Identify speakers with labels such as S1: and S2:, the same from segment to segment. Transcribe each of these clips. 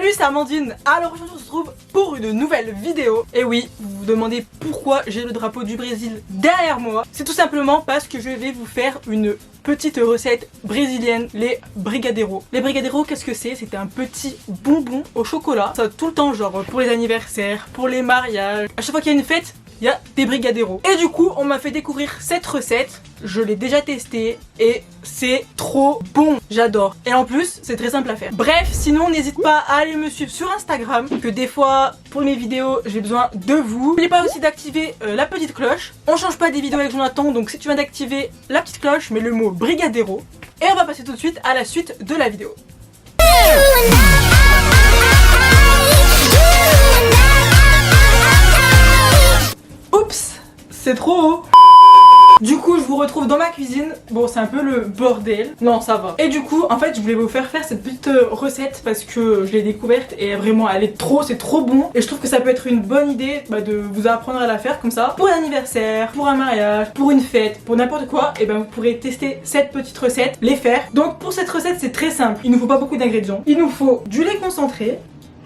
S1: Salut, c'est Amandine. Alors aujourd'hui on se retrouve pour une nouvelle vidéo. Et oui, vous vous demandez pourquoi j'ai le drapeau du Brésil derrière moi. C'est tout simplement parce que je vais vous faire une petite recette brésilienne, les brigadeiros. Les brigadeiros, qu'est-ce que c'est? C'était un petit bonbon au chocolat. Ça tout le temps, genre pour les anniversaires, pour les mariages. À chaque fois qu'il y a une fête, il y a des brigadeiros. Et du coup, on m'a fait découvrir cette recette. Je l'ai déjà testée et c'est trop bon. J'adore. Et en plus, c'est très simple à faire. Bref, sinon, n'hésite pas à aller me suivre sur Instagram. Que des fois, pour mes vidéos, j'ai besoin de vous. N'oubliez pas aussi d'activer la petite cloche. On change pas des vidéos avec Jonathan. Donc si tu viens d'activer la petite cloche, mets le mot brigadeiro. Et on va passer tout de suite à la suite de la vidéo. Oups, c'est trop haut. Du coup, je vous retrouve dans ma cuisine. Bon, c'est un peu le bordel. Non, ça va. Et du coup, en fait, je voulais vous faire cette petite recette parce que je l'ai découverte et vraiment, c'est trop bon. Et je trouve que ça peut être une bonne idée de vous apprendre à la faire comme ça. Pour un anniversaire, pour un mariage, pour une fête, pour n'importe quoi. Et ben, vous pourrez tester cette petite recette, les faire. Donc, pour cette recette, c'est très simple. Il nous faut pas beaucoup d'ingrédients. Il nous faut du lait concentré,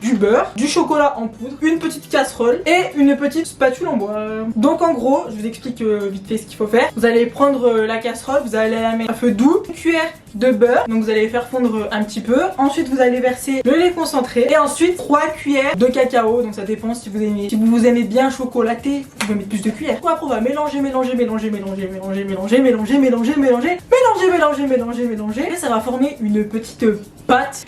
S1: du beurre, du chocolat en poudre, une petite casserole et une petite spatule en bois. Donc en gros, je vous explique vite fait ce qu'il faut faire. Vous allez prendre la casserole, vous allez la mettre à feu doux, une cuillère de beurre, donc vous allez faire fondre un petit peu. Ensuite vous allez verser le lait concentré et ensuite 3 cuillères de cacao, donc ça dépend si vous aimez bien chocolaté, vous pouvez mettre plus de cuillères. Après on va mélanger et ça va former une petite pâte,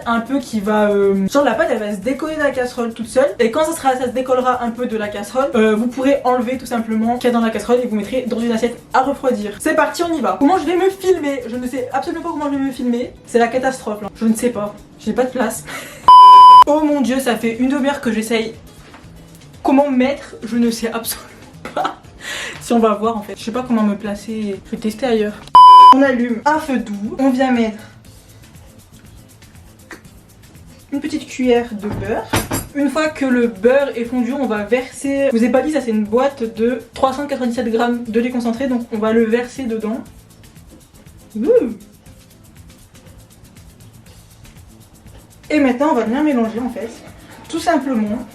S1: un peu qui va genre la pâte elle va se décoller de la casserole toute seule et quand ça se décollera un peu de la casserole, vous pourrez enlever tout simplement ce qu'il y a dans la casserole et vous mettrez dans une assiette à refroidir. C'est parti, on y va. Comment je vais me filmer? Je ne sais absolument pas comment je vais me filmer. C'est la catastrophe là. Je ne sais pas. J'ai pas de place. Oh mon dieu, ça fait une demi-heure que j'essaye. Comment mettre? Je ne sais absolument pas. Si on va voir en fait. Je sais pas comment me placer. Je vais tester ailleurs. On allume un feu doux. On vient mettre une petite cuillère de beurre. Une fois que le beurre est fondu, on va verser. Je vous ai pas dit, ça c'est une boîte de 397 g de lait concentré, donc on va le verser dedans. Et maintenant on va bien mélanger en fait, tout simplement.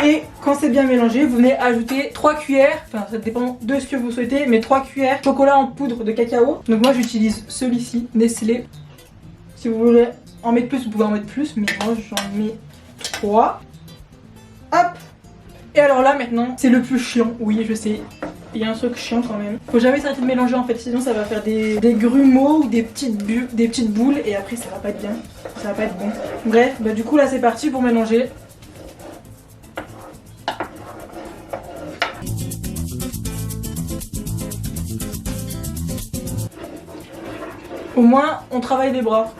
S1: Et quand c'est bien mélangé, vous venez ajouter 3 cuillères, enfin ça dépend de ce que vous souhaitez, mais 3 cuillères chocolat en poudre de cacao. Donc moi j'utilise celui-ci, Nestlé. Si vous voulez en mettre plus, vous pouvez en mettre plus, mais moi j'en mets 3. Hop. Et alors là maintenant, c'est le plus chiant, oui je sais. Il y a un truc chiant quand même. Faut jamais s'arrêter de mélanger en fait, sinon ça va faire des grumeaux ou des petites boules et après ça va pas être bien, ça va pas être bon. Bref, du coup là c'est parti pour mélanger. Au moins on travaille les bras.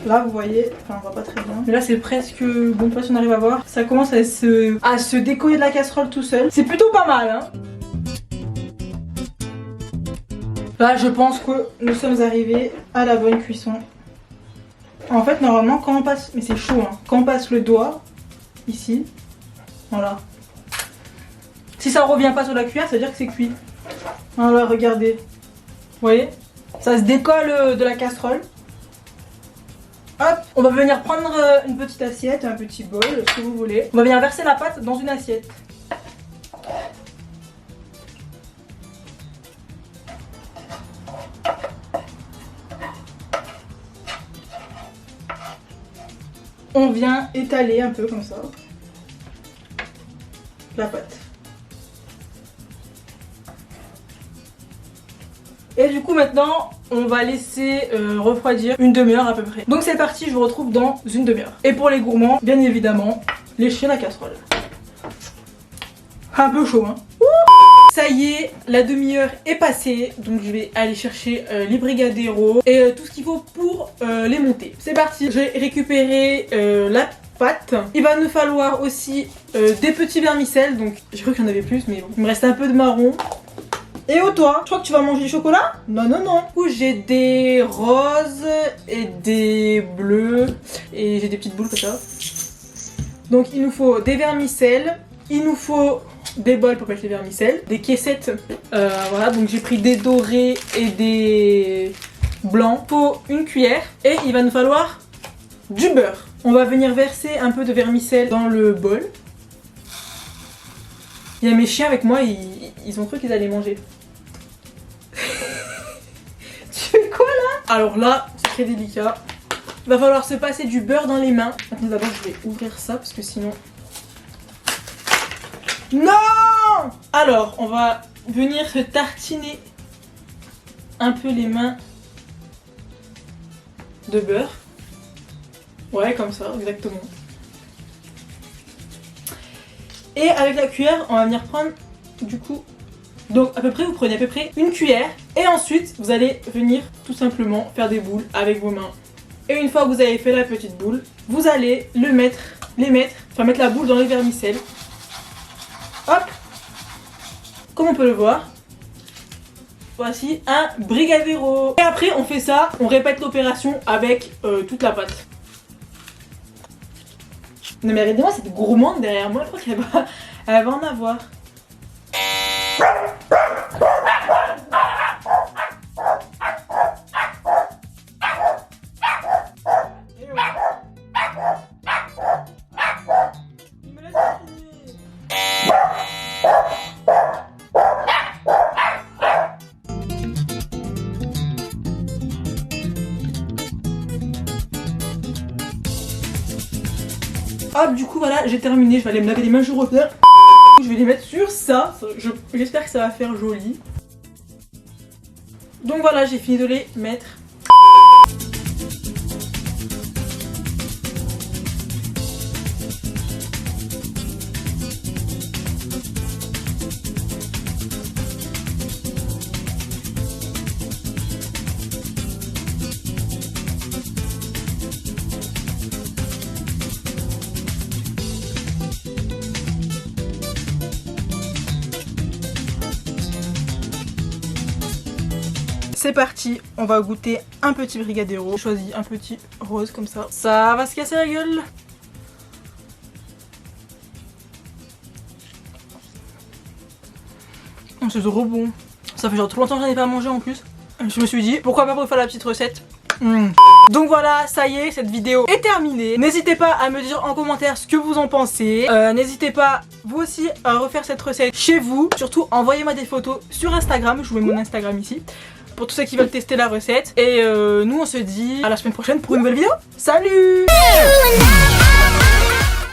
S1: Là vous voyez, enfin on voit pas très bien. Mais là c'est presque, bon pas si on arrive à voir. Ça commence à se décoller de la casserole tout seul. C'est plutôt pas mal hein. Là je pense que nous sommes arrivés à la bonne cuisson. En fait normalement quand on passe, mais c'est chaud hein, quand on passe le doigt, ici, voilà. Si ça revient pas sur la cuillère, ça veut dire que c'est cuit. Voilà regardez, vous voyez, ça se décolle de la casserole. Hop, on va venir prendre une petite assiette, un petit bol, ce que vous voulez. On va venir verser la pâte dans une assiette. On vient étaler un peu comme ça la pâte. Et du coup maintenant on va laisser refroidir une demi-heure à peu près. Donc c'est parti, je vous retrouve dans une demi-heure. Et pour les gourmands, bien évidemment, lécher la casserole. Un peu chaud hein. Ça y est, la demi-heure est passée, donc je vais aller chercher les brigadeiros et tout ce qu'il faut pour les monter. C'est parti, j'ai récupéré la pâte. Il va nous falloir aussi des petits vermicelles, donc j'ai cru qu'il y en avait plus, mais bon. Il me reste un peu de marron. Et oh toi, je crois que tu vas manger du chocolat? Non, non, non. Du coup, j'ai des roses et des bleus et j'ai des petites boules comme ça. Donc il nous faut des vermicelles, il nous faut des bols pour mettre les vermicelles, des caissettes, voilà, donc j'ai pris des dorés et des blancs, faut une cuillère et il va nous falloir du beurre. On va venir verser un peu de vermicelle dans le bol. Il y a mes chiens avec moi, ils ont cru qu'ils allaient manger. Tu fais quoi là? Alors là, c'est très délicat. Il va falloir se passer du beurre dans les mains. Attends, d'abord je vais ouvrir ça parce que sinon... Non! Alors, on va venir se tartiner un peu les mains de beurre. Ouais, comme ça, exactement. Et avec la cuillère, on va venir prendre du coup... Donc à peu près, vous prenez à peu près une cuillère. Et ensuite, vous allez venir tout simplement faire des boules avec vos mains. Et une fois que vous avez fait la petite boule, vous allez mettre la boule dans les vermicelles. Hop! Comme on peut le voir, voici un brigadeiro. Et après on fait ça, on répète l'opération avec toute la pâte. Non mais regardez-moi cette gourmande derrière moi, je crois qu'elle va en avoir. Hop, du coup voilà, j'ai terminé, je vais aller me laver les mains, je reviens. Je vais les mettre sur ça, j'espère que ça va faire joli. Donc voilà, j'ai fini de les mettre. C'est parti, on va goûter un petit brigadeiro. J'ai choisi un petit rose comme ça. Ça va se casser la gueule. Oh, c'est trop bon. Ça fait genre trop longtemps que j'en ai pas mangé en plus. Je me suis dit, pourquoi pas refaire la petite recette. Donc voilà, ça y est, cette vidéo est terminée. N'hésitez pas à me dire en commentaire ce que vous en pensez. N'hésitez pas, vous aussi, à refaire cette recette chez vous. Surtout, envoyez-moi des photos sur Instagram. Je vous mets mon Instagram ici. Pour tous ceux qui veulent tester la recette. Et nous on se dit à la semaine prochaine pour une nouvelle vidéo. Salut!